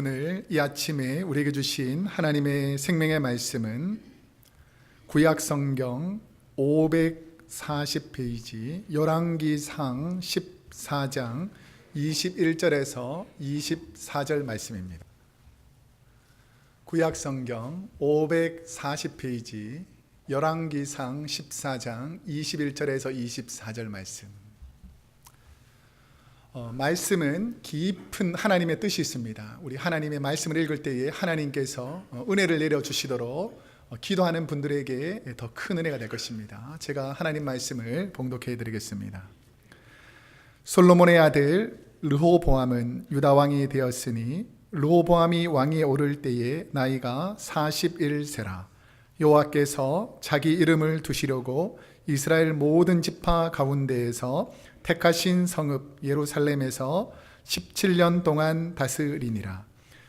오늘 이 아침에 우리에게 주신 하나님의 생명의 말씀은 구약성경 540페이지 열왕기상 14장 21절에서 24절 말씀입니다. 구약성경 540페이지 열왕기상 14장 21절에서 24절 말씀. 말씀은 깊은 하나님의 뜻이 있습니다. 우리 하나님의 말씀을 읽을 때에 하나님께서 은혜를 내려주시도록 기도하는 분들에게 더 큰 은혜가 될 것입니다. 제가 하나님 말씀을 봉독해 드리겠습니다. 솔로몬의 아들 르호보암은 유다 왕이 되었으니 르호보암이 왕위에 오를 때에 나이가 41세라. 여호와께서 자기 이름을 두시려고 이스라엘 모든 지파 가운데에서 택하신 성읍 예루살렘에서 17년 동안 다스리니라.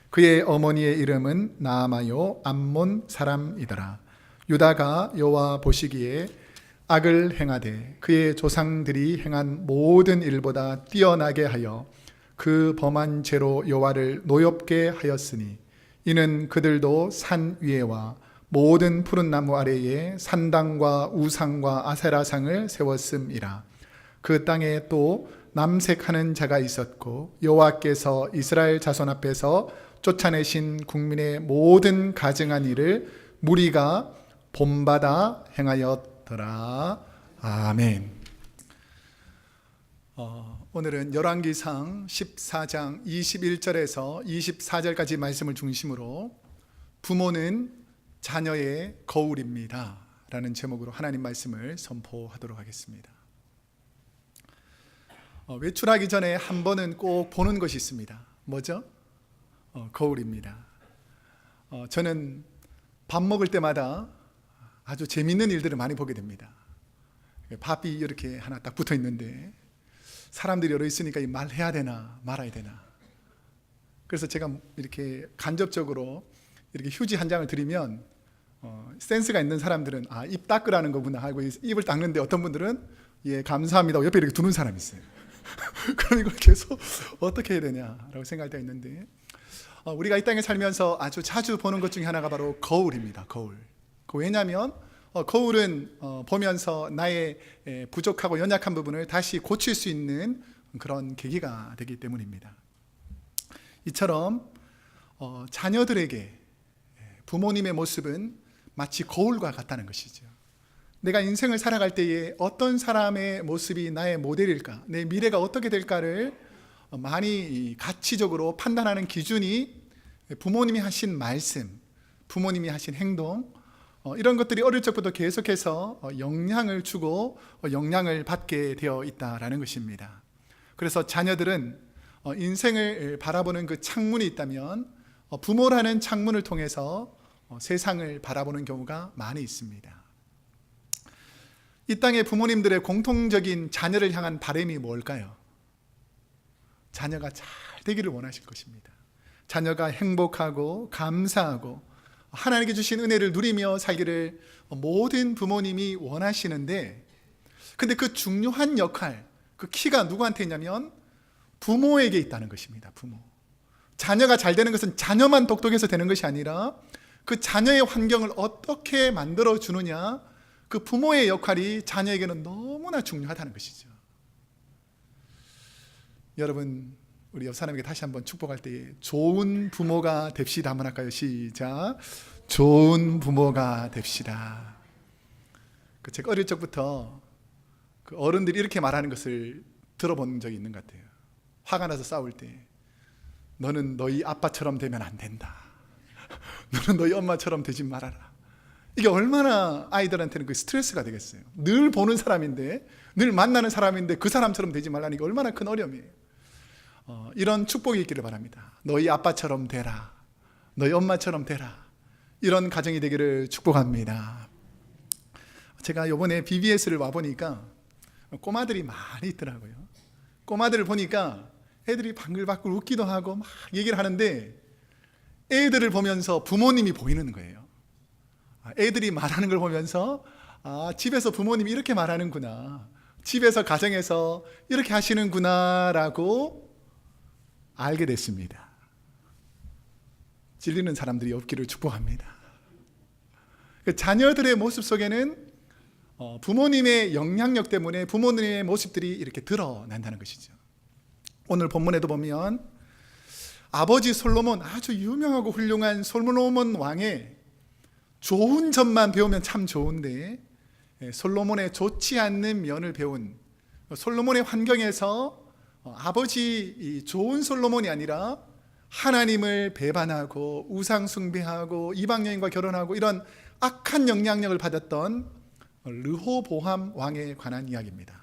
그의 어머니의 이름은 나아마요 암몬 사람이더라. 유다가 여호와 보시기에 악을 행하되 그의 조상들이 행한 모든 일보다 뛰어나게 하여 그 범한 죄로 여호와를 노엽게 하였으니 이는 그들도 산 위에와 모든 푸른 나무 아래에 산당과 우상과 아세라상을 세웠음이라. 그 땅에 또 남색하는 자가 있었고 여호와께서 이스라엘 자손 앞에서 쫓아내신 국민의 모든 가증한 일을 무리가 본받아 행하였더라. 아멘. 오늘은 열왕기상 14장 21절에서 24절까지 말씀을 중심으로 부모는 자녀의 거울입니다 라는 제목으로 하나님 말씀을 선포하도록 하겠습니다. 외출하기 전에 한 번은 꼭 보는 것이 있습니다. 뭐죠? 거울입니다. 저는 밥 먹을 때마다 아주 재밌는 일들을 많이 보게 됩니다. 밥이 이렇게 하나 딱 붙어 있는데 사람들이 여러 있으니까 말해야 되나 말아야 되나. 그래서 제가 이렇게 간접적으로 이렇게 휴지 한 장을 드리면 센스가 있는 사람들은 입 닦으라는 거구나 하고 입을 닦는데 어떤 분들은 예 감사합니다 옆에 이렇게 두는 사람이 있어요. 그럼 이걸 계속 어떻게 해야 되냐라고 생각할 때가 있는데 우리가 이 땅에 살면서 아주 자주 보는 것 중에 하나가 바로 거울입니다. 거울. 왜냐하면 거울은 보면서 나의 부족하고 연약한 부분을 다시 고칠 수 있는 그런 계기가 되기 때문입니다. 이처럼 자녀들에게 부모님의 모습은 마치 거울과 같다는 것이죠. 내가 인생을 살아갈 때에 어떤 사람의 모습이 나의 모델일까, 내 미래가 어떻게 될까를 많이 가치적으로 판단하는 기준이 부모님이 하신 말씀, 부모님이 하신 행동, 이런 것들이 어릴 적부터 계속해서 영향을 주고 영향을 받게 되어 있다라는 것입니다. 그래서 자녀들은 인생을 바라보는 그 창문이 있다면 부모라는 창문을 통해서 세상을 바라보는 경우가 많이 있습니다. 이 땅의 부모님들의 공통적인 자녀를 향한 바람이 뭘까요? 자녀가 잘 되기를 원하실 것입니다. 자녀가 행복하고 감사하고 하나님께 주신 은혜를 누리며 살기를 모든 부모님이 원하시는데, 근데 그 중요한 역할, 그 키가 누구한테 있냐면 부모에게 있다는 것입니다. 부모. 자녀가 잘 되는 것은 자녀만 똑똑해서 되는 것이 아니라 그 자녀의 환경을 어떻게 만들어 주느냐, 그 부모의 역할이 자녀에게는 너무나 중요하다는 것이죠. 여러분, 우리 옆 사람에게 다시 한번 축복할 때 좋은 부모가 됩시다 한번 할까요? 시작. 좋은 부모가 됩시다. 제가 어릴 적부터 그 어른들이 이렇게 말하는 것을 들어본 적이 있는 것 같아요. 화가 나서 싸울 때 너는 너희 아빠처럼 되면 안 된다. 너는 너희 엄마처럼 되지 말아라. 이게 얼마나 아이들한테는 그 스트레스가 되겠어요. 늘 보는 사람인데, 늘 만나는 사람인데 그 사람처럼 되지 말라는 게 얼마나 큰 어려움이에요. 이런 축복이 있기를 바랍니다. 너희 아빠처럼 되라. 너희 엄마처럼 되라. 이런 가정이 되기를 축복합니다. 제가 이번에 BBS를 와보니까 꼬마들이 많이 있더라고요. 꼬마들을 보니까 애들이 방글방글 웃기도 하고 막 얘기를 하는데 애들을 보면서 부모님이 보이는 거예요. 애들이 말하는 걸 보면서 집에서 부모님이 이렇게 말하는구나, 집에서 가정에서 이렇게 하시는구나 라고 알게 됐습니다. 찔리는 사람들이 없기를 축복합니다. 자녀들의 모습 속에는 부모님의 영향력 때문에 부모님의 모습들이 이렇게 드러난다는 것이죠. 오늘 본문에도 보면 아버지 솔로몬, 아주 유명하고 훌륭한 솔로몬 왕의 좋은 점만 배우면 참 좋은데 솔로몬의 좋지 않는 면을 배운 솔로몬의 환경에서 아버지 좋은 솔로몬이 아니라 하나님을 배반하고 우상 숭배하고 이방 여인과 결혼하고 이런 악한 영향력을 받았던 르호보암 왕에 관한 이야기입니다.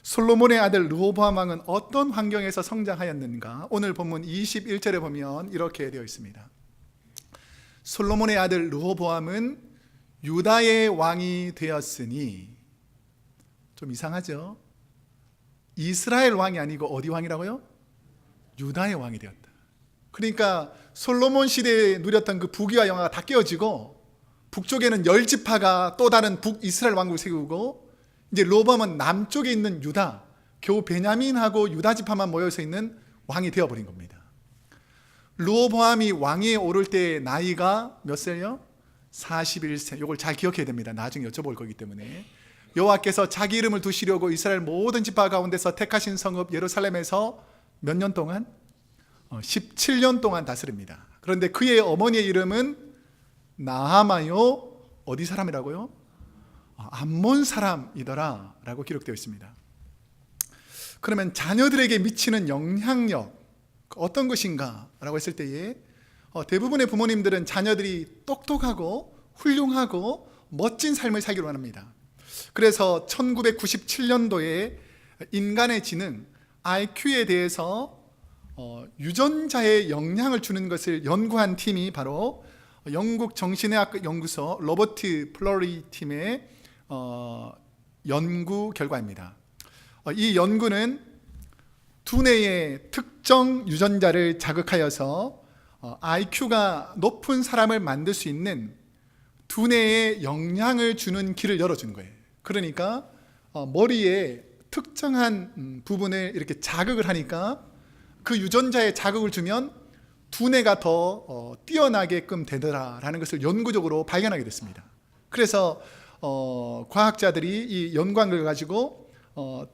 솔로몬의 아들 르호보암 왕은 어떤 환경에서 성장하였는가? 오늘 본문 21절에 보면 이렇게 되어 있습니다. 솔로몬의 아들 르호보암은 유다의 왕이 되었으니, 좀 이상하죠? 이스라엘 왕이 아니고 어디 왕이라고요? 유다의 왕이 되었다. 그러니까 솔로몬 시대에 누렸던 그 부귀와 영화가 다 깨어지고 북쪽에는 10지파가 또 다른 북이스라엘 왕국을 세우고 이제 르호보암은 남쪽에 있는 유다, 겨우 베냐민하고 유다 지파만 모여서 있는 왕이 되어버린 겁니다. 르호보암이 왕위에 오를 때 나이가 몇 세요? 41세. 이걸 잘 기억해야 됩니다. 나중에 여쭤볼 거기 때문에. 여호와께서 자기 이름을 두시려고 이스라엘 모든 지파 가운데서 택하신 성읍 예루살렘에서 몇 년 동안? 17년 동안 다스립니다. 그런데 그의 어머니의 이름은 나하마요, 어디 사람이라고요? 암몬 사람이더라 라고 기록되어 있습니다. 그러면 자녀들에게 미치는 영향력 어떤 것인가 라고 했을 때에 대부분의 부모님들은 자녀들이 똑똑하고 훌륭하고 멋진 삶을 살기를 원합니다. 그래서 1997년도에 인간의 지능 IQ에 대해서 유전자에 영향을 주는 것을 연구한 팀이 바로 영국 정신의학 연구소 로버트 플러리 팀의 연구 결과입니다. 이 연구는 두뇌의 특정 유전자를 자극하여서 IQ가 높은 사람을 만들 수 있는 두뇌에 영향을 주는 길을 열어준 거예요. 그러니까 머리에 특정한 부분을 이렇게 자극을 하니까 그 유전자에 자극을 주면 두뇌가 더 뛰어나게끔 되더라라는 것을 연구적으로 발견하게 됐습니다. 그래서 과학자들이 이 연구한 가지고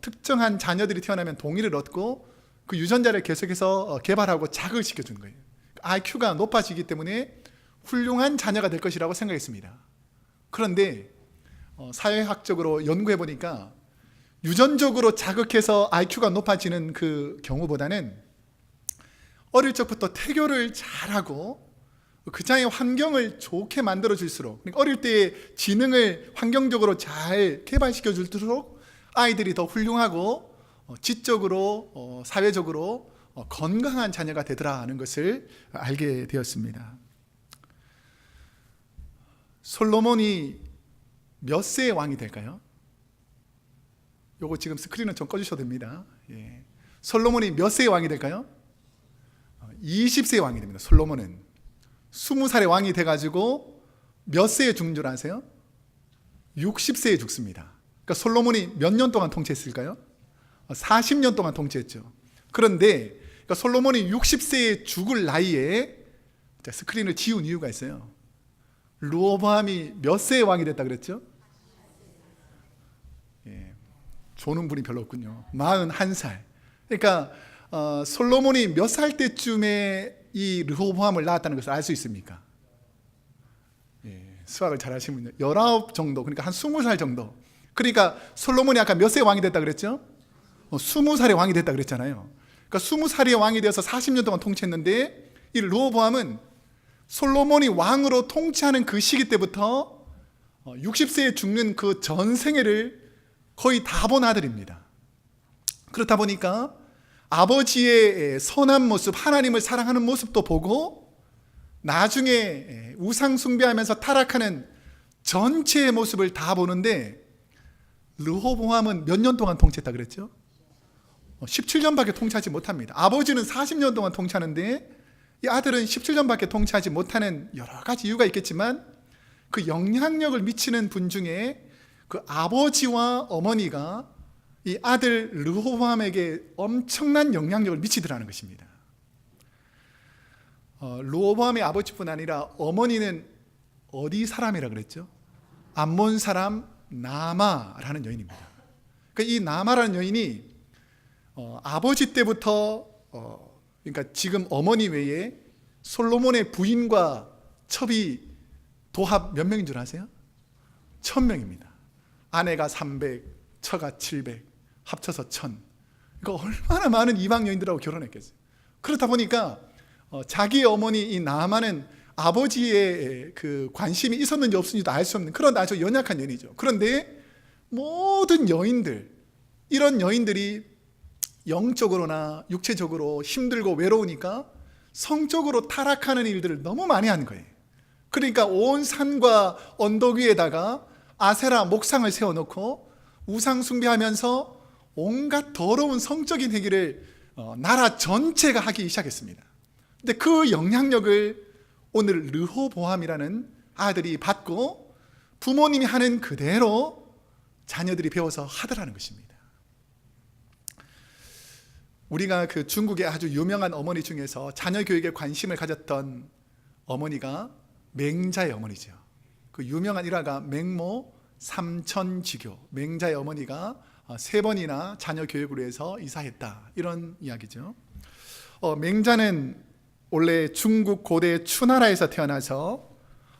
특정한 자녀들이 태어나면 동의를 얻고 그 유전자를 계속해서 개발하고 자극을 시켜준 거예요. IQ가 높아지기 때문에 훌륭한 자녀가 될 것이라고 생각했습니다. 그런데 사회학적으로 연구해 보니까 유전적으로 자극해서 IQ가 높아지는 그 경우보다는 어릴 적부터 태교를 잘하고 그 자의 환경을 좋게 만들어 줄수록, 그러니까 어릴 때의 지능을 환경적으로 잘 개발시켜 줄수록 아이들이 더 훌륭하고 지적으로 사회적으로 건강한 자녀가 되더라는 것을 알게 되었습니다. 솔로몬이 몇 세의 왕이 될까요? 요거 지금 스크린은 좀 꺼주셔도 됩니다. 예. 솔로몬이 몇 세의 왕이 될까요? 20세의 왕이 됩니다. 솔로몬은 20살의 왕이 돼가지고 몇 세에 죽는 줄 아세요? 60세에 죽습니다. 그러니까 솔로몬이 몇 년 동안 통치했을까요? 40년 동안 통치했죠. 그런데 그러니까 솔로몬이 60세에 죽을 나이에, 스크린을 지운 이유가 있어요. 르호보암이 몇 세의 왕이 됐다 그랬죠? 예, 조는 분이 별로 없군요. 41살. 그러니까 솔로몬이 몇 살 때쯤에 이 르호보암을 낳았다는 것을 알 수 있습니까? 예, 수학을 잘 하시면요. 19 정도, 그러니까 한 20살 정도. 그러니까 솔로몬이 아까 몇 세의 왕이 됐다 그랬죠? 20살의 왕이 됐다 그랬잖아요. 그러니까 20살의 왕이 되어서 40년 동안 통치했는데 이 르호보암은 솔로몬이 왕으로 통치하는 그 시기 때부터 60세에 죽는 그 전생애를 거의 다 본 아들입니다. 그렇다 보니까 아버지의 선한 모습, 하나님을 사랑하는 모습도 보고 나중에 우상 숭배하면서 타락하는 전체의 모습을 다 보는데, 르호보암은 몇 년 동안 통치했다 그랬죠? 17년밖에 통치하지 못합니다. 아버지는 40년 동안 통치하는데 이 아들은 17년밖에 통치하지 못하는 여러 가지 이유가 있겠지만, 그 영향력을 미치는 분 중에 그 아버지와 어머니가 이 아들 르호보암에게 엄청난 영향력을 미치더라는 것입니다. 르호보암의 아버지뿐 아니라 어머니는 어디 사람이라 그랬죠? 암몬 사람 나마라는 여인입니다. 그러니까 이 나마라는 여인이 아버지 때부터 그러니까 지금 어머니 외에 솔로몬의 부인과 첩이 도합 몇 명인 줄 아세요? 1000명입니다. 아내가 300, 처가 700, 합쳐서 1000. 그러니까 얼마나 많은 이방 여인들하고 결혼했겠어요. 그렇다 보니까 자기 어머니 이 나아만은 아버지의 그 관심이 있었는지 없었는지도 알 수 없는 그런 아주 연약한 여인이죠. 그런데 모든 여인들, 이런 여인들이 영적으로나 육체적으로 힘들고 외로우니까 성적으로 타락하는 일들을 너무 많이 하는 거예요. 그러니까 온 산과 언덕 위에다가 아세라 목상을 세워놓고 우상 숭배하면서 온갖 더러운 성적인 행위를 나라 전체가 하기 시작했습니다. 근데 그 영향력을 오늘 르호보암이라는 아들이 받고 부모님이 하는 그대로 자녀들이 배워서 하더라는 것입니다. 우리가 그 중국의 아주 유명한 어머니 중에서 자녀 교육에 관심을 가졌던 어머니가 맹자의 어머니죠. 그 유명한 일화가 맹모 삼천지교, 맹자의 어머니가 3번이나 자녀 교육을 위해서 이사했다, 이런 이야기죠. 맹자는 원래 중국 고대 추나라에서 태어나서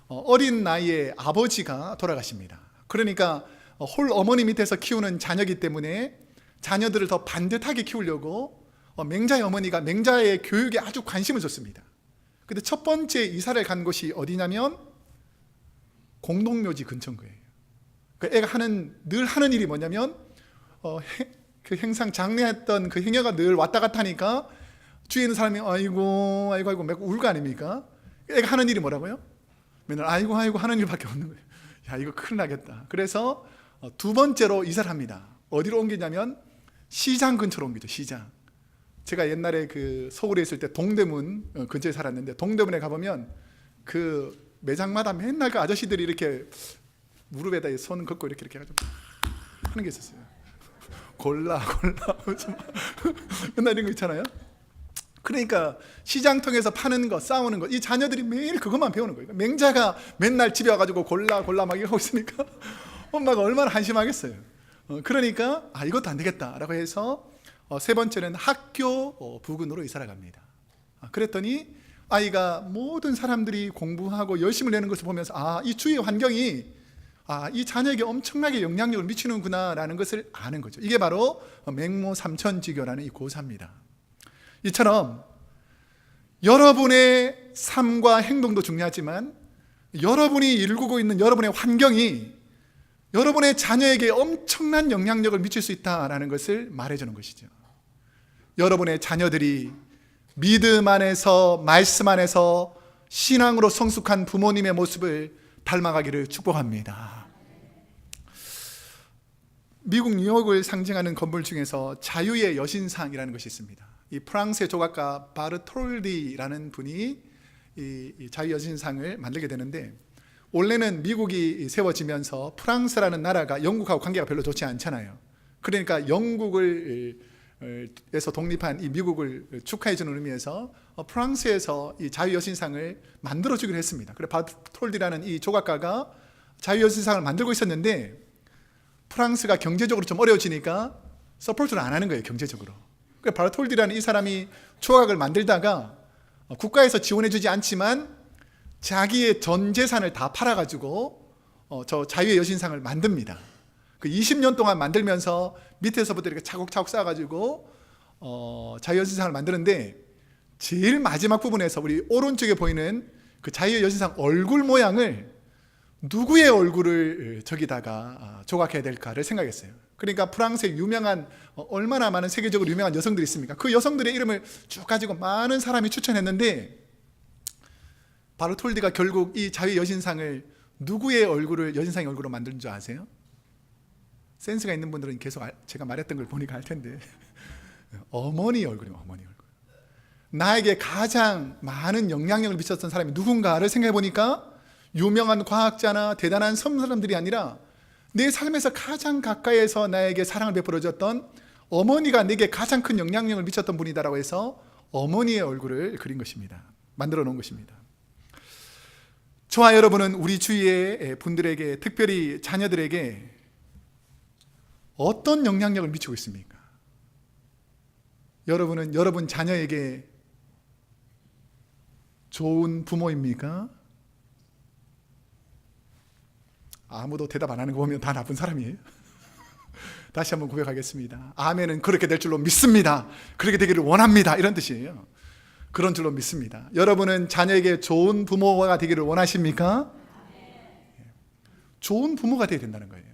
어린 나이에 아버지가 돌아가십니다. 그러니까 홀 어머니 밑에서 키우는 자녀이기 때문에 자녀들을 더 반듯하게 키우려고 맹자의 어머니가 맹자의 교육에 아주 관심을 줬습니다. 근데 첫 번째 이사를 간 곳이 어디냐면 공동묘지 근처인 거예요. 그 애가 늘 하는 일이 뭐냐면 그 행상 장례했던 그 행여가 늘 왔다 갔다 하니까 주위에 있는 사람이 아이고 막 울고 아닙니까? 애가 하는 일이 뭐라고요? 맨날 아이고 하는 일밖에 없는 거예요. 야, 이거 큰일 나겠다. 그래서 두 번째로 이사를 합니다. 어디로 옮기냐면 시장 근처로 옮기죠. 시장. 제가 옛날에 그 서울에 있을 때 동대문 근처에 살았는데, 동대문에 가보면 그 매장마다 맨날 그 아저씨들이 이렇게 무릎에다 손 걷고 이렇게 해가지고 하는 게 있었어요. 골라 맨날 이런 거 있잖아요. 그러니까 시장통에서 파는 거, 싸우는 거, 이 자녀들이 매일 그것만 배우는 거예요. 맹자가 맨날 집에 와가지고 골라 막 이러고 있으니까 엄마가 얼마나 한심하겠어요. 그러니까 이것도 안 되겠다라고 해서 3번째는 학교 부근으로 이사를 갑니다. 그랬더니 아이가 모든 사람들이 공부하고 열심을 내는 것을 보면서 이 주위의 환경이 이 자녀에게 엄청나게 영향력을 미치는구나 라는 것을 아는 거죠. 이게 바로 맹모 삼천지교라는 이 고사입니다. 이처럼 여러분의 삶과 행동도 중요하지만 여러분이 일구고 있는 여러분의 환경이 여러분의 자녀에게 엄청난 영향력을 미칠 수 있다는 것을 말해주는 것이죠. 여러분의 자녀들이 믿음 안에서, 말씀 안에서 신앙으로 성숙한 부모님의 모습을 닮아가기를 축복합니다. 미국 뉴욕을 상징하는 건물 중에서 자유의 여신상이라는 것이 있습니다. 이 프랑스의 조각가 바르톨디라는 분이 이 자유의 여신상을 만들게 되는데, 원래는 미국이 세워지면서 프랑스라는 나라가 영국하고 관계가 별로 좋지 않잖아요. 그러니까 영국에서 독립한 이 미국을 축하해 주는 의미에서 프랑스에서 이 자유여신상을 만들어 주기로 했습니다. 그래서 바르톨디라는 이 조각가가 자유여신상을 만들고 있었는데, 프랑스가 경제적으로 좀 어려워지니까 서포트를 안 하는 거예요, 경제적으로. 그래서 바르톨디라는 이 사람이 조각을 만들다가 국가에서 지원해 주지 않지만 자기의 전 재산을 다 팔아가지고 저 자유의 여신상을 만듭니다. 그 20년 동안 만들면서 밑에서부터 이렇게 차곡차곡 쌓아가지고 자유의 여신상을 만드는데, 제일 마지막 부분에서 우리 오른쪽에 보이는 그 자유의 여신상 얼굴 모양을 누구의 얼굴을 저기다가 조각해야 될까를 생각했어요. 그러니까 프랑스의 유명한 얼마나 많은 세계적으로 유명한 여성들이 있습니까? 그 여성들의 이름을 쭉 가지고 많은 사람이 추천했는데, 바르톨디가 결국 이 자유의 여신상을 누구의 얼굴을 여신상의 얼굴로 만든 줄 아세요? 센스가 있는 분들은 계속 제가 말했던 걸 보니까 알 텐데 어머니 얼굴이에요. 어머니 얼굴. 나에게 가장 많은 영향력을 미쳤던 사람이 누군가를 생각해 보니까 유명한 과학자나 대단한 사람들이 아니라 내 삶에서 가장 가까이에서 나에게 사랑을 베풀어 줬던 어머니가 내게 가장 큰 영향력을 미쳤던 분이다라고 해서 어머니의 얼굴을 그린 것입니다. 만들어 놓은 것입니다. 저와 여러분은 우리 주위의 분들에게, 특별히 자녀들에게 어떤 영향력을 미치고 있습니까? 여러분은 여러분 자녀에게 좋은 부모입니까? 아무도 대답 안 하는 거 보면 다 나쁜 사람이에요. 다시 한번 고백하겠습니다. 아멘은 그렇게 될 줄로 믿습니다. 그렇게 되기를 원합니다. 이런 뜻이에요. 그런 줄로 믿습니다. 여러분은 자녀에게 좋은 부모가 되기를 원하십니까? 좋은 부모가 되어야 된다는 거예요.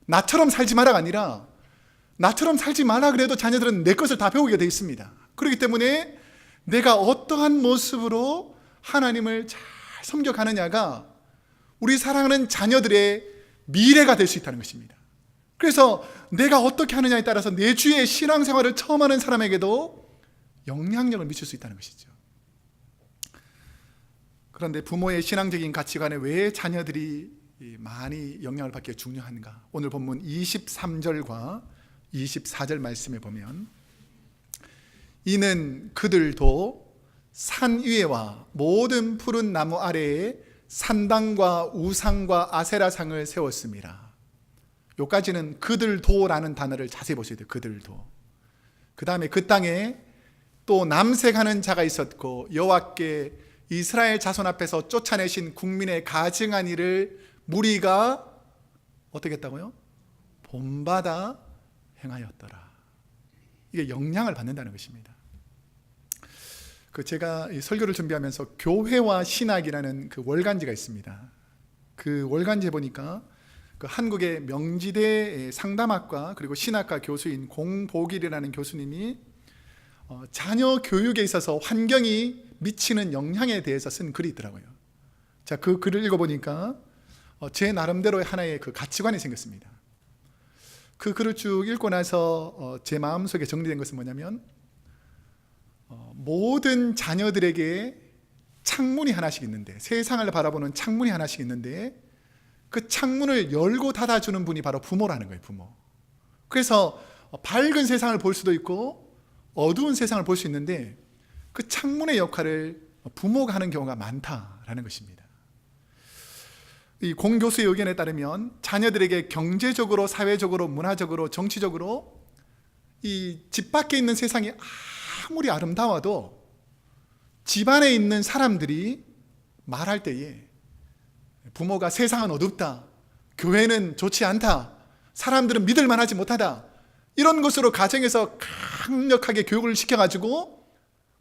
나처럼 살지 마라가 아니라 나처럼 살지 마라 그래도 자녀들은 내 것을 다 배우게 되어 있습니다. 그렇기 때문에 내가 어떠한 모습으로 하나님을 잘 섬겨가느냐가 우리 사랑하는 자녀들의 미래가 될 수 있다는 것입니다. 그래서 내가 어떻게 하느냐에 따라서 내 주위의 신앙생활을 처음 하는 사람에게도 영향력을 미칠 수 있다는 것이죠. 그런데 부모의 신앙적인 가치관에 왜 자녀들이 많이 영향을 받기에 중요한가? 오늘 본문 23절과 24절 말씀에 보면, 이는 그들도 산 위에와 모든 푸른 나무 아래에 산당과 우상과 아세라상을 세웠습니다. 요까지는 그들도라는 단어를 자세히 보셔야 돼요. 그들도. 그 다음에 그 땅에 또 남색하는 자가 있었고 여호와께 이스라엘 자손 앞에서 쫓아내신 국민의 가증한 일을 무리가 어떻게 했다고요? 본받아 행하였더라. 이게 영향을 받는다는 것입니다. 제가 이 설교를 준비하면서 교회와 신학이라는 그 월간지가 있습니다. 그 월간지에 보니까 그 한국의 명지대 상담학과 그리고 신학과 교수인 공복일이라는 교수님이 자녀 교육에 있어서 환경이 미치는 영향에 대해서 쓴 글이 있더라고요. 자, 그 글을 읽어보니까 제 나름대로의 하나의 그 가치관이 생겼습니다. 그 글을 쭉 읽고 나서 제 마음속에 정리된 것은 뭐냐면, 모든 자녀들에게 창문이 하나씩 있는데, 세상을 바라보는 창문이 하나씩 있는데 그 창문을 열고 닫아주는 분이 바로 부모라는 거예요. 부모. 그래서 밝은 세상을 볼 수도 있고 어두운 세상을 볼 수 있는데 그 창문의 역할을 부모가 하는 경우가 많다라는 것입니다. 이 공 교수의 의견에 따르면 자녀들에게 경제적으로, 사회적으로, 문화적으로, 정치적으로 이 집 밖에 있는 세상이 아무리 아름다워도 집안에 있는 사람들이 말할 때에 부모가 세상은 어둡다, 교회는 좋지 않다, 사람들은 믿을 만하지 못하다, 이런 것으로 가정에서 강력하게 교육을 시켜가지고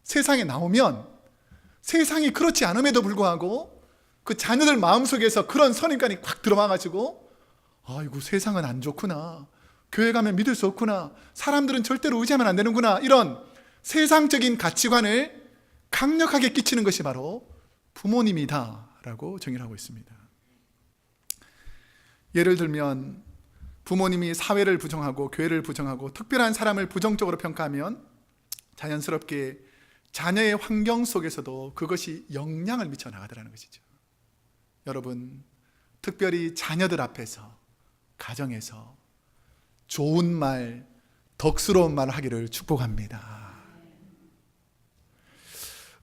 세상에 나오면 세상이 그렇지 않음에도 불구하고 그 자녀들 마음속에서 그런 선입관이 확 들어와가지고, 아이고 세상은 안 좋구나, 교회 가면 믿을 수 없구나, 사람들은 절대로 의지하면 안 되는구나, 이런 세상적인 가치관을 강력하게 끼치는 것이 바로 부모님이다라고 정의를 하고 있습니다. 예를 들면 부모님이 사회를 부정하고 교회를 부정하고 특별한 사람을 부정적으로 평가하면 자연스럽게 자녀의 환경 속에서도 그것이 영향을 미쳐 나가더라는 것이죠. 여러분, 특별히 자녀들 앞에서, 가정에서 좋은 말, 덕스러운 말을 하기를 축복합니다.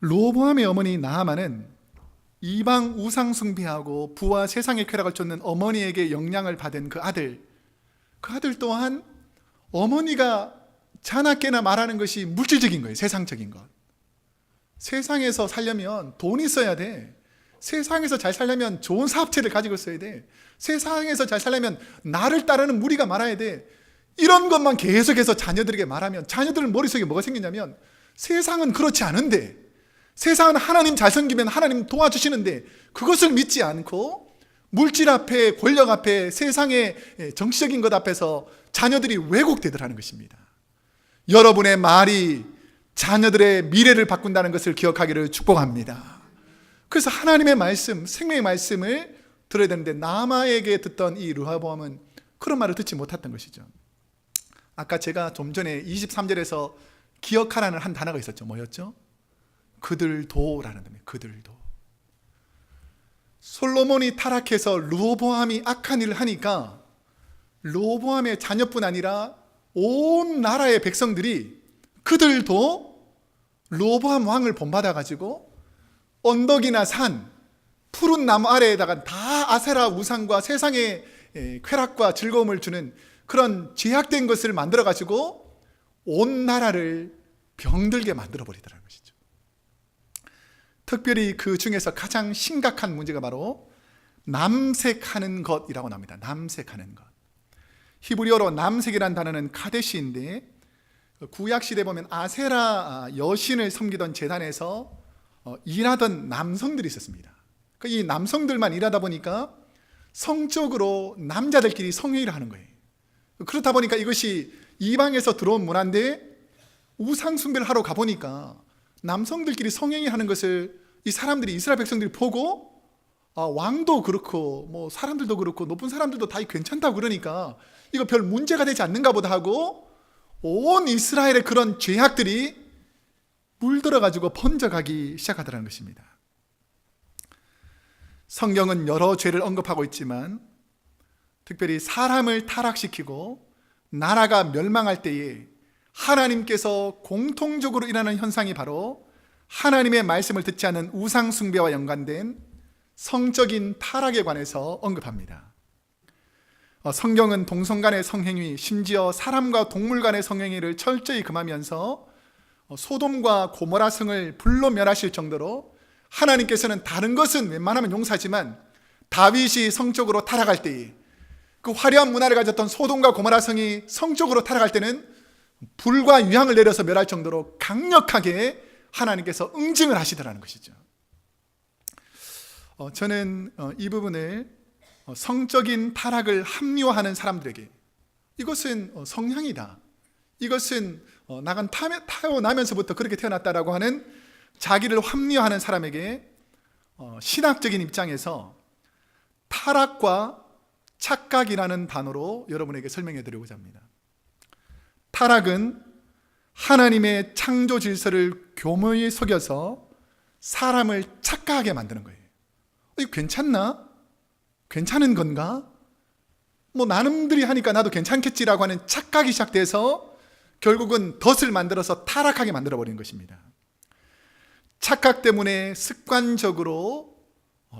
르호보암의 어머니 나아만은 이방 우상 숭배하고 부와 세상의 쾌락을 쫓는 어머니에게 영향을 받은 그 아들 또한 어머니가 자나깨나 말하는 것이 물질적인 거예요. 세상적인 것. 세상에서 살려면 돈이 있어야 돼. 세상에서 잘 살려면 좋은 사업체를 가지고 있어야 돼. 세상에서 잘 살려면 나를 따르는 무리가 많아야 돼. 이런 것만 계속해서 자녀들에게 말하면 자녀들 머릿속에 뭐가 생기냐면, 세상은 그렇지 않은데, 세상은 하나님 잘 섬기면 하나님 도와주시는데 그것을 믿지 않고 물질 앞에, 권력 앞에, 세상의 정치적인 것 앞에서 자녀들이 왜곡되더라는 것입니다. 여러분의 말이 자녀들의 미래를 바꾼다는 것을 기억하기를 축복합니다. 그래서 하나님의 말씀, 생명의 말씀을 들어야 되는데 나아만에게 듣던 이 르호보암은 그런 말을 듣지 못했던 것이죠. 아까 제가 좀 전에 23절에서 기억하라는 한 단어가 있었죠. 뭐였죠? 그들도라는 단어입니다. 그들도. 솔로몬이 타락해서 르호보암이 악한 일을 하니까 르호보암의 자녀뿐 아니라 온 나라의 백성들이 그들도 르호보암 왕을 본받아가지고 언덕이나 산, 푸른 나무 아래에다가 다 아세라 우상과 세상의 쾌락과 즐거움을 주는 그런 제약된 것을 만들어 가지고 온 나라를 병들게 만들어 버리더라는 것이죠. 특별히 그 중에서 가장 심각한 문제가 바로 남색하는 것이라고 나옵니다. 남색하는 것. 히브리어로 남색이라는 단어는 카데시인데, 구약 시대에 보면 아세라 여신을 섬기던 제단에서 일하던 남성들이 있었습니다. 이 남성들만 일하다 보니까 성적으로 남자들끼리 성행위를 하는 거예요. 그렇다 보니까 이것이 이방에서 들어온 문화인데, 우상 숭배를 하러 가보니까 남성들끼리 성행위 하는 것을 이 사람들이, 이스라엘 백성들이 보고 왕도 그렇고 뭐 사람들도 그렇고 높은 사람들도 다 괜찮다고 그러니까 이거 별 문제가 되지 않는가 보다 하고 온 이스라엘의 그런 죄악들이 물들어가지고 번져가기 시작하더라는 것입니다. 성경은 여러 죄를 언급하고 있지만 특별히 사람을 타락시키고 나라가 멸망할 때에 하나님께서 공통적으로 일하는 현상이 바로 하나님의 말씀을 듣지 않은 우상 숭배와 연관된 성적인 타락에 관해서 언급합니다. 성경은 동성 간의 성행위, 심지어 사람과 동물 간의 성행위를 철저히 금하면서 소돔과 고모라 성을 불로 멸하실 정도로 하나님께서는 다른 것은 웬만하면 용서하지만 다윗이 성적으로 타락할 때에, 그 화려한 문화를 가졌던 소돔과 고모라 성이 성적으로 타락할 때는 불과 유황을 내려서 멸할 정도로 강력하게 하나님께서 응징을 하시더라는 것이죠. 저는 이 부분을 성적인 타락을 합리화하는 사람들에게, 이것은 성향이다, 이것은 나간 타고나면서부터 그렇게 태어났다라고 하는 자기를 합리화하는 사람에게 신학적인 입장에서 타락과 착각이라는 단어로 여러분에게 설명해 드리고자 합니다. 타락은 하나님의 창조 질서를 교묘히 속여서 사람을 착각하게 만드는 거예요. 이거 괜찮나? 괜찮은 건가? 뭐 나름들이 하니까 나도 괜찮겠지라고 하는 착각이 시작돼서 결국은 덫을 만들어서 타락하게 만들어버리는 것입니다. 착각 때문에 습관적으로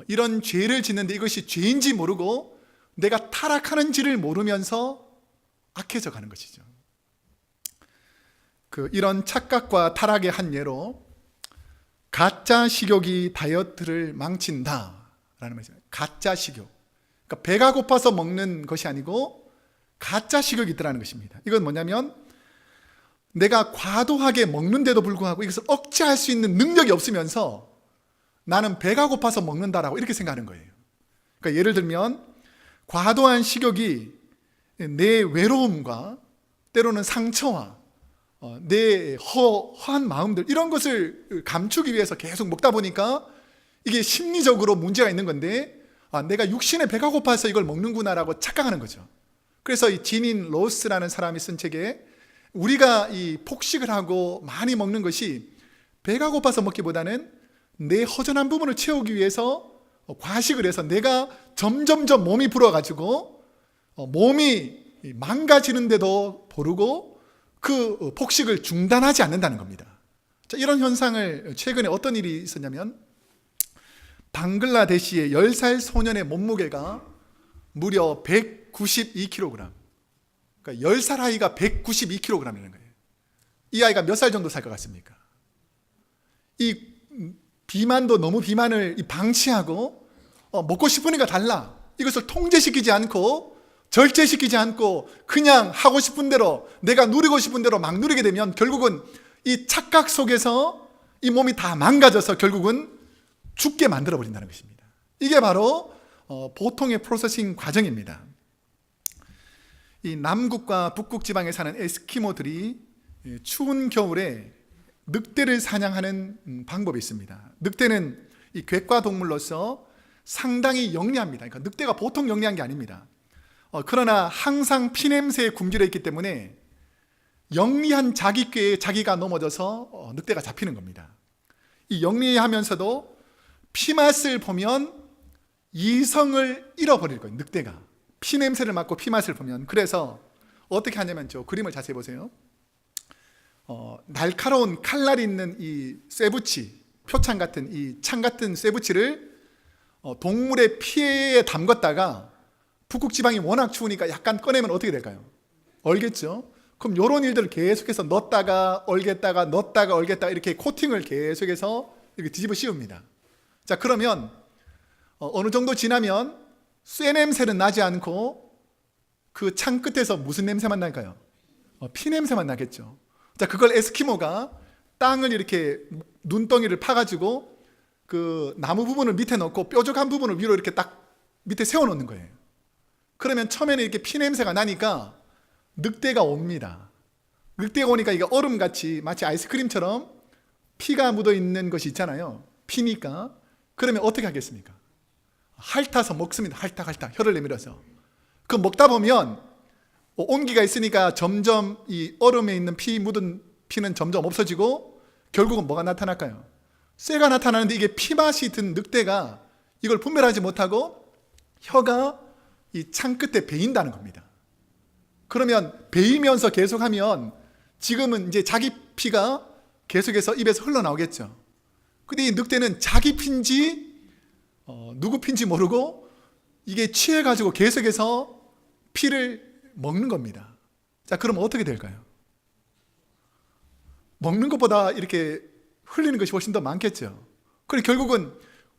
이런 죄를 짓는데 이것이 죄인지 모르고 내가 타락하는지를 모르면서 악해져 가는 것이죠. 이런 착각과 타락의 한 예로 가짜 식욕이 다이어트를 망친다라는 말이죠. 가짜 식욕. 그러니까 배가 고파서 먹는 것이 아니고 가짜 식욕이 있다는 것입니다. 이건 뭐냐면 내가 과도하게 먹는데도 불구하고 이것을 억제할 수 있는 능력이 없으면서 나는 배가 고파서 먹는다라고 이렇게 생각하는 거예요. 그러니까 예를 들면 과도한 식욕이 내 외로움과 때로는 상처와 내 허한 마음들, 이런 것을 감추기 위해서 계속 먹다 보니까 이게 심리적으로 문제가 있는 건데, 내가 육신에 배가 고파서 이걸 먹는구나라고 착각하는 거죠. 그래서 이 지닌 로스라는 사람이 쓴 책에 우리가 이 폭식을 하고 많이 먹는 것이 배가 고파서 먹기보다는 내 허전한 부분을 채우기 위해서 과식을 해서 내가 점점점 몸이 불어가지고 몸이 망가지는데도 모르고 그 폭식을 중단하지 않는다는 겁니다. 자, 이런 현상을 최근에 어떤 일이 있었냐면 방글라데시의 10살 소년의 몸무게가 무려 192kg. 그러니까 10살 아이가 192kg이라는 거예요. 이 아이가 몇 살 정도 살 것 같습니까? 이 비만도 너무 비만을 방치하고 먹고 싶으니까 달라, 이것을 통제시키지 않고 절제시키지 않고 그냥 하고 싶은 대로, 내가 누리고 싶은 대로 막 누리게 되면 결국은 이 착각 속에서 이 몸이 다 망가져서 결국은 죽게 만들어 버린다는 것입니다. 이게 바로 보통의 프로세싱 과정입니다. 이 남극과 북극 지방에 사는 에스키모들이 추운 겨울에 늑대를 사냥하는 방법이 있습니다. 늑대는 이 궤과 동물로서 상당히 영리합니다. 그러니까 늑대가 보통 영리한 게 아닙니다. 그러나 항상 피냄새에 굶주려 있기 때문에 영리한 자기 꾀에 자기가 넘어져서 늑대가 잡히는 겁니다. 이 영리하면서도 피맛을 보면 이성을 잃어버릴 거예요. 늑대가 피냄새를 맡고 피맛을 보면. 그래서 어떻게 하냐면 저 그림을 자세히 보세요. 날카로운 칼날이 있는 이 쇠붙이, 표창 같은 이 창 같은 쇠붙이를 동물의 피에 담궜다가 북극 지방이 워낙 추우니까 약간 꺼내면 어떻게 될까요? 얼겠죠. 그럼 이런 일들을 계속해서 넣었다가 얼겠다가 넣었다가 얼겠다가 이렇게 코팅을 계속해서 이렇게 뒤집어 씌웁니다. 자, 그러면 어느 정도 지나면 쇠 냄새는 나지 않고 그 창 끝에서 무슨 냄새만 날까요? 피 냄새만 나겠죠. 자, 그걸 에스키모가 땅을 이렇게 눈덩이를 파가지고 그 나무 부분을 밑에 넣고 뾰족한 부분을 위로 이렇게 딱 밑에 세워놓는 거예요. 그러면 처음에는 이렇게 피 냄새가 나니까 늑대가 옵니다. 늑대가 오니까 이게 얼음같이 마치 아이스크림처럼 피가 묻어있는 것이 있잖아요. 피니까. 그러면 어떻게 하겠습니까? 핥아서 먹습니다. 핥아 혀를 내밀어서. 그 먹다 보면 온기가 있으니까 점점 이 얼음에 있는 피 묻은 피는 점점 없어지고 결국은 뭐가 나타날까요? 쇠가 나타나는데 이게 피맛이 든 늑대가 이걸 분별하지 못하고 혀가 이 창 끝에 베인다는 겁니다. 그러면 베이면서 계속하면 지금은 이제 자기 피가 계속해서 입에서 흘러나오겠죠. 근데 이 늑대는 자기 피인지 누구 피인지 모르고 이게 취해가지고 계속해서 피를 먹는 겁니다. 자, 그럼 어떻게 될까요? 먹는 것보다 이렇게 흘리는 것이 훨씬 더 많겠죠. 그리고 결국은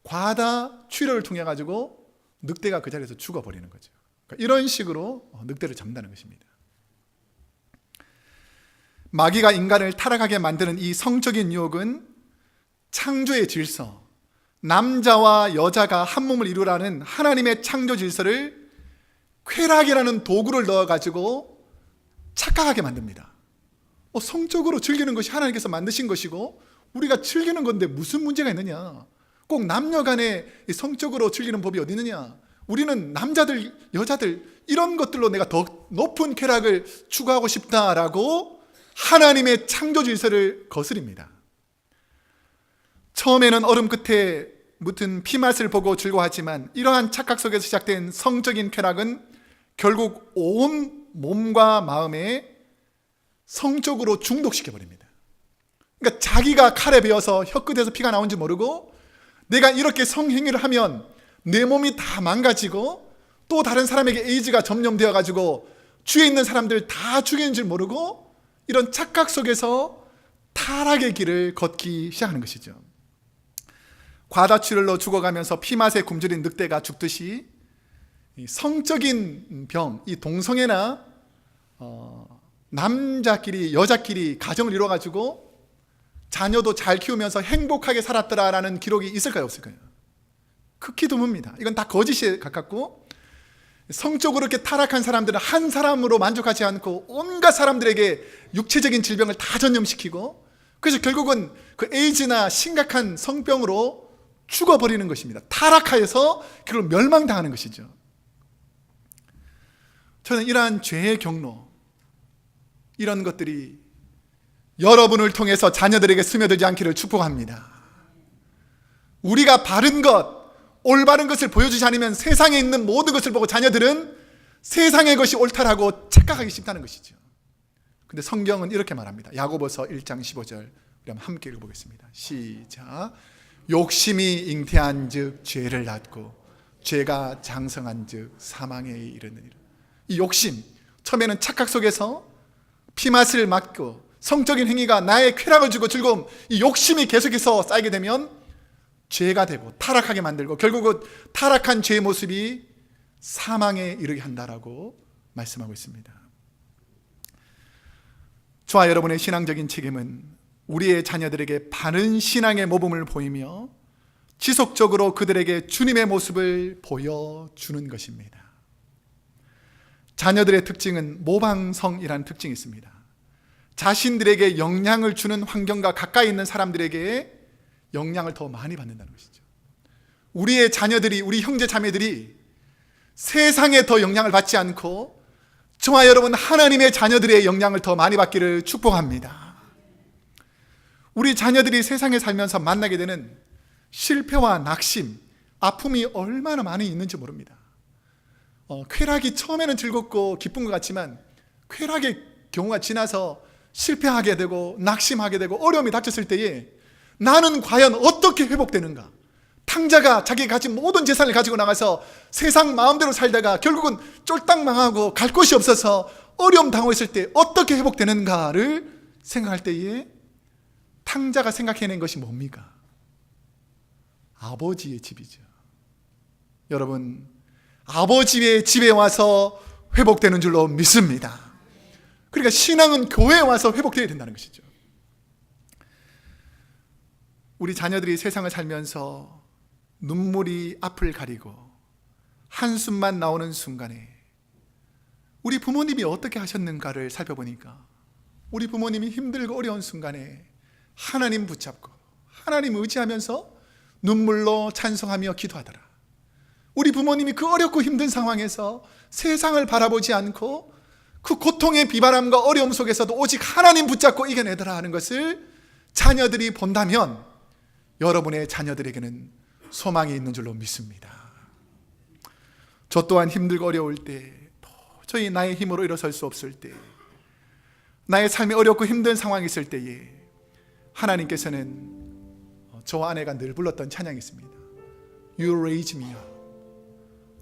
과다 출혈을 통해 가지고 늑대가 그 자리에서 죽어버리는 거죠. 그러니까 이런 식으로 늑대를 잡는다는 것입니다. 마귀가 인간을 타락하게 만드는 이 성적인 유혹은 창조의 질서, 남자와 여자가 한 몸을 이루라는 하나님의 창조 질서를 쾌락이라는 도구를 넣어가지고 착각하게 만듭니다. 성적으로 즐기는 것이 하나님께서 만드신 것이고 우리가 즐기는 건데 무슨 문제가 있느냐? 꼭 남녀 간에 성적으로 즐기는 법이 어디 있느냐? 우리는 남자들, 여자들 이런 것들로 내가 더 높은 쾌락을 추구하고 싶다라고 하나님의 창조 질서를 거스립니다. 처음에는 얼음 끝에 묻은 피맛을 보고 즐거워하지만 이러한 착각 속에서 시작된 성적인 쾌락은 결국 온 몸과 마음에 성적으로 중독시켜버립니다. 그러니까 자기가 칼에 베어서 혀끝에서 피가 나온지 모르고 내가 이렇게 성행위를 하면 내 몸이 다 망가지고 또 다른 사람에게 에이즈가 점령되어가지고 주위에 있는 사람들 다 죽이는 줄 모르고 이런 착각 속에서 타락의 길을 걷기 시작하는 것이죠. 과다출혈로 죽어가면서 피맛에 굶주린 늑대가 죽듯이 이 성적인 병, 이 동성애나 남자끼리 여자끼리 가정을 이루어가지고 자녀도 잘 키우면서 행복하게 살았더라라는 기록이 있을까요 없을까요? 극히 드뭅니다. 이건 다 거짓에 가깝고 성적으로 이렇게 타락한 사람들은 한 사람으로 만족하지 않고 온갖 사람들에게 육체적인 질병을 다 전염시키고 그래서 결국은 그 에이즈나 심각한 성병으로 죽어버리는 것입니다. 타락하여서 결국 멸망당하는 것이죠. 저는 이러한 죄의 경로, 이런 것들이 여러분을 통해서 자녀들에게 스며들지 않기를 축복합니다. 우리가 바른 것, 올바른 것을 보여주지 않으면 세상에 있는 모든 것을 보고 자녀들은 세상의 것이 옳다라고 착각하기 쉽다는 것이죠. 근데 성경은 이렇게 말합니다. 야고보서 1장 15절 우리 한번 함께 읽어보겠습니다. 시작. 욕심이 잉태한 즉 죄를 낳고 죄가 장성한 즉 사망에 이르느니라. 이 욕심, 처음에는 착각 속에서 피맛을 맡고 성적인 행위가 나의 쾌락을 주고 즐거움, 이 욕심이 계속해서 쌓이게 되면 죄가 되고 타락하게 만들고 결국은 타락한 죄의 모습이 사망에 이르게 한다라고 말씀하고 있습니다. 저와 여러분의 신앙적인 책임은 우리의 자녀들에게 바른 신앙의 모범을 보이며 지속적으로 그들에게 주님의 모습을 보여주는 것입니다. 자녀들의 특징은 모방성이라는 특징이 있습니다. 자신들에게 영향을 주는 환경과 가까이 있는 사람들에게 영향을 더 많이 받는다는 것이죠. 우리의 자녀들이, 우리 형제 자매들이 세상에 더 영향을 받지 않고 저와 여러분 하나님의 자녀들의 영향을 더 많이 받기를 축복합니다. 우리 자녀들이 세상에 살면서 만나게 되는 실패와 낙심, 아픔이 얼마나 많이 있는지 모릅니다. 쾌락이 처음에는 즐겁고 기쁜 것 같지만 쾌락의 경우가 지나서 실패하게 되고 낙심하게 되고 어려움이 닥쳤을 때에 나는 과연 어떻게 회복되는가? 탕자가 자기가 가진 모든 재산을 가지고 나가서 세상 마음대로 살다가 결국은 쫄딱 망하고 갈 곳이 없어서 어려움 당하고 있을 때 어떻게 회복되는가를 생각할 때에 탕자가 생각해낸 것이 뭡니까? 아버지의 집이죠. 여러분, 아버지의 집에 와서 회복되는 줄로 믿습니다. 그러니까 신앙은 교회에 와서 회복되어야 된다는 것이죠. 우리 자녀들이 세상을 살면서 눈물이 앞을 가리고 한숨만 나오는 순간에 우리 부모님이 어떻게 하셨는가를 살펴보니까 우리 부모님이 힘들고 어려운 순간에 하나님 붙잡고 하나님 의지하면서 눈물로 찬송하며 기도하더라. 우리 부모님이 그 어렵고 힘든 상황에서 세상을 바라보지 않고 그 고통의 비바람과 어려움 속에서도 오직 하나님 붙잡고 이겨내더라 하는 것을 자녀들이 본다면 여러분의 자녀들에게는 소망이 있는 줄로 믿습니다. 저 또한 힘들고 어려울 때, 도저히 나의 힘으로 일어설 수 없을 때, 나의 삶이 어렵고 힘든 상황이 있을 때에 하나님께서는 저와 아내가 늘 불렀던 찬양이 있습니다. You raise me up.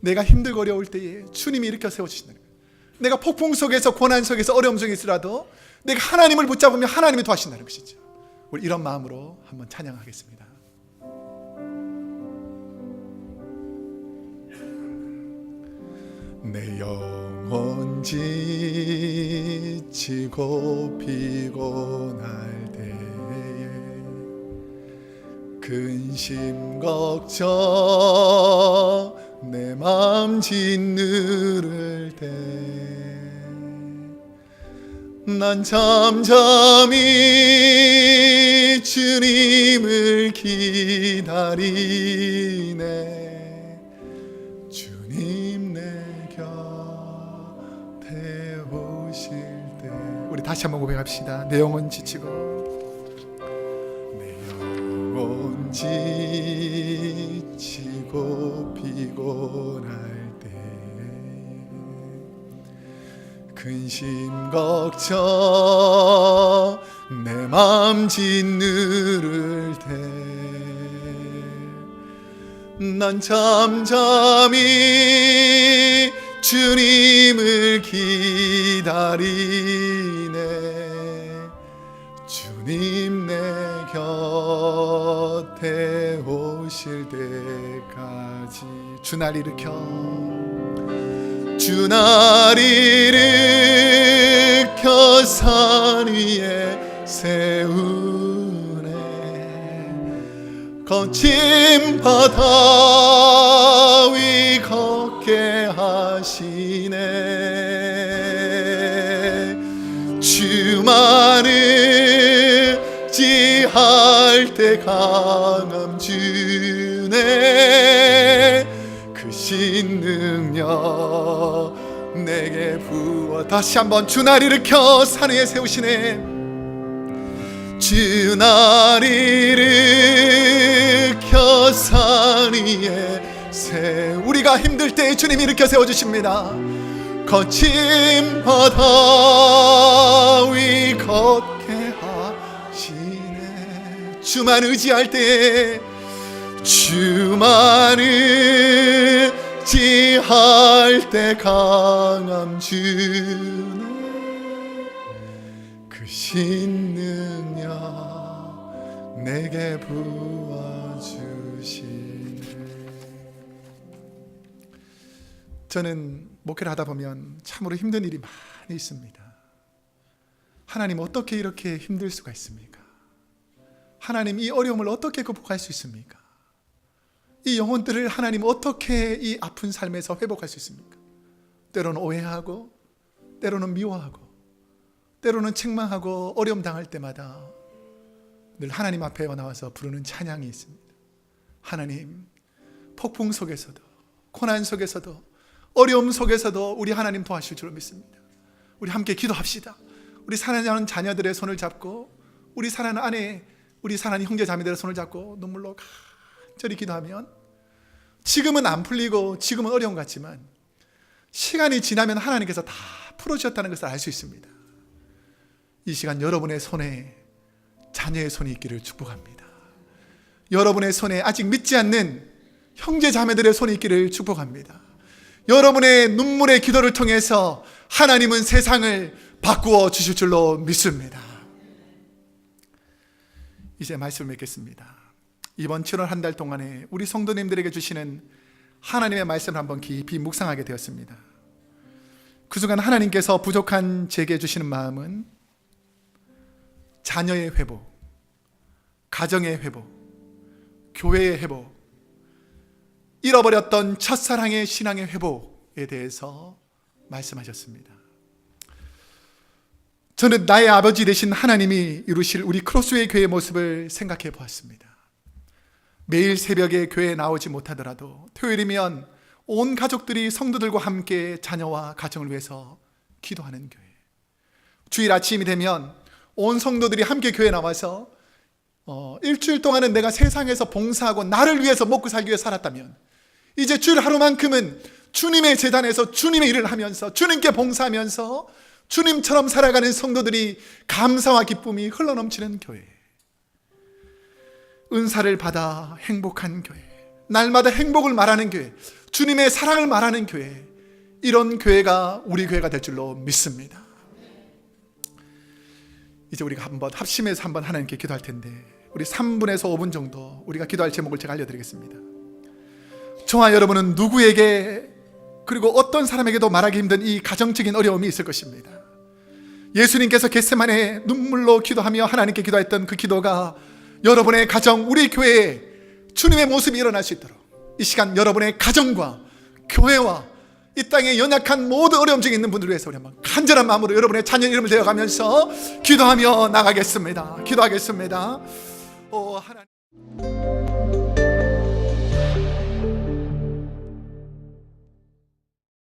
내가 힘들고 어려울 때에 주님이 일으켜 세워주신다는 거예요. 내가 폭풍 속에서 고난 속에서 어려움 속에 있으라도 내가 하나님을 붙잡으면 하나님이 도와주신다는 것이죠. 우리 이런 마음으로 한번 찬양하겠습니다. 내 영혼 지치고 피곤할 때에 근심 걱정 내 맘 짓누를 때 난 잠잠히 주님을 기다리네. 주님 내 곁에 오실 때 우리 다시 한번 고백합시다. 내 영혼 지치고 내 영혼 지치고 피곤할 때 근심 걱정 내 맘 짓누를 때 난 잠잠히 주님을 기다리네. 주님 내 곁에 오실 때까지 주날 일으켜 산 위에 세우네. 거친 바다 위 걷게 하시네. 주만을 지할 때 강함 주네. 그 신능력 내게 부어. 다시 한번 주날 일으켜 산 위에 세우시네. 주날 일으켜 산 위에 우리가 힘들 때 주님이 일으켜 세워주십니다. 거친 바다 위 걷게 하시네. 주만 의지할 때 주만 의지할 때 강함 주네. 그 신능력 내게 부어주시네. 저는 목회를 하다 보면 참으로 힘든 일이 많이 있습니다. 하나님 어떻게 이렇게 힘들 수가 있습니까? 하나님 이 어려움을 어떻게 극복할 수 있습니까? 이 영혼들을 하나님 어떻게 이 아픈 삶에서 회복할 수 있습니까? 때로는 오해하고 때로는 미워하고 때로는 책망하고 어려움 당할 때마다 늘 하나님 앞에 나와서 부르는 찬양이 있습니다. 하나님, 폭풍 속에서도 고난 속에서도 어려움 속에서도 우리 하나님 도와주실 줄 믿습니다. 우리 함께 기도합시다. 우리 사랑하는 자녀들의 손을 잡고 우리 사랑하는 아내, 우리 사랑하는 형제 자매들의 손을 잡고 눈물로 간절히 기도하면 지금은 안 풀리고 지금은 어려운 것 같지만 시간이 지나면 하나님께서 다 풀어주셨다는 것을 알 수 있습니다. 이 시간 여러분의 손에 자녀의 손이 있기를 축복합니다. 여러분의 손에 아직 믿지 않는 형제 자매들의 손이 있기를 축복합니다. 여러분의 눈물의 기도를 통해서 하나님은 세상을 바꾸어 주실 줄로 믿습니다. 이제 말씀을 맺겠습니다. 이번 7월 한 달 동안에 우리 성도님들에게 주시는 하나님의 말씀을 한번 깊이 묵상하게 되었습니다. 그 순간 하나님께서 부족한 제게 주시는 마음은 자녀의 회복, 가정의 회복, 교회의 회복, 잃어버렸던 첫사랑의 신앙의 회복에 대해서 말씀하셨습니다. 저는 나의 아버지 되신 하나님이 이루실 우리 크로스웨이 교회의 모습을 생각해 보았습니다. 매일 새벽에 교회에 나오지 못하더라도 토요일이면 온 가족들이 성도들과 함께 자녀와 가정을 위해서 기도하는 교회, 주일 아침이 되면 온 성도들이 함께 교회에 나와서 일주일 동안은 내가 세상에서 봉사하고 나를 위해서 먹고 살기 위해 살았다면 이제 주일 하루만큼은 주님의 제단에서 주님의 일을 하면서 주님께 봉사하면서 주님처럼 살아가는 성도들이 감사와 기쁨이 흘러넘치는 교회, 은사를 받아 행복한 교회, 날마다 행복을 말하는 교회, 주님의 사랑을 말하는 교회, 이런 교회가 우리 교회가 될 줄로 믿습니다. 이제 우리가 한번 합심해서 한번 하나님께 기도할 텐데 우리 3분에서 5분 정도 우리가 기도할 제목을 제가 알려드리겠습니다. 저와 여러분은 누구에게 그리고 어떤 사람에게도 말하기 힘든 이 가정적인 어려움이 있을 것입니다. 예수님께서 겟세마네 눈물로 기도하며 하나님께 기도했던 그 기도가 여러분의 가정, 우리 교회에 주님의 모습이 일어날 수 있도록 이 시간 여러분의 가정과 교회와 이 땅에 연약한 모든 어려움 중에 있는 분들을 위해서 우리 한번 간절한 마음으로 여러분의 자녀 이름을 대어가면서 기도하며 나가겠습니다. 기도하겠습니다. 하나님.